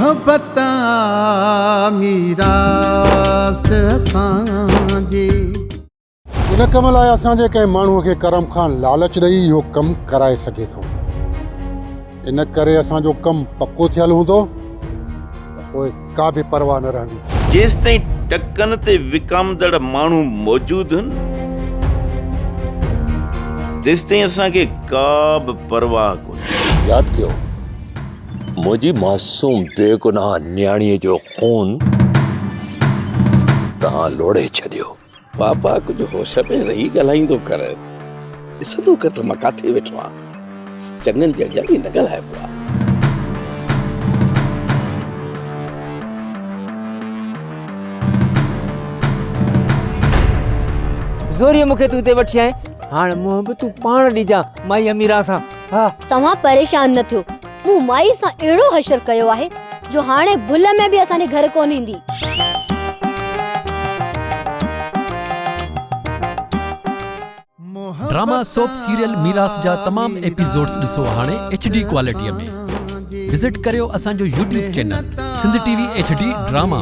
मोहब्बत मीरास असांजे। इन कम लाइ असांजे कंहिं माण्हूअ खे करम खां लालच ॾेई इहो कमु कराए सघे थो। इन करे असांजो कमु पको थियल हूंदो त पोइ का बि परवाह न रहंदी। जेसिताईं टकनि ते विकामदड़ माण्हू मौजूद आहिनि तेसिताईं असांखे का बि परवाह कोन्हे। यादि कयो, मुंहिंजी मासूम बेगुनाह न्याणीअ जो खून तव्हां लोड़े छॾियो। पापा कुझु होश में रही ॻाल्हाईंदो कर, ॾिसंदो कर त मां काथे वेठो आहियां। चङनि जे अॻियां बि न ॻाल्हाइबो आहे। ज़ोरीअ मूंखे तूं हिते वठी आए, हाणे मुंहुं बि तूं पाण ॾिजां माई अमीरा सां। हा तव्हां परेशान न थियो, मूं माई सां अहिड़ो हशर कयो आहे जो हाणे भुल में बि असांजे घर कोन ईंदी। ड्रामा सोप सीरियल मीरास जा तमाम एपिसोड्स ॾिसो हाणे HD क्वालिटीअ में। विजिट करियो असांजो YouTube channel Sindh TV HD drama.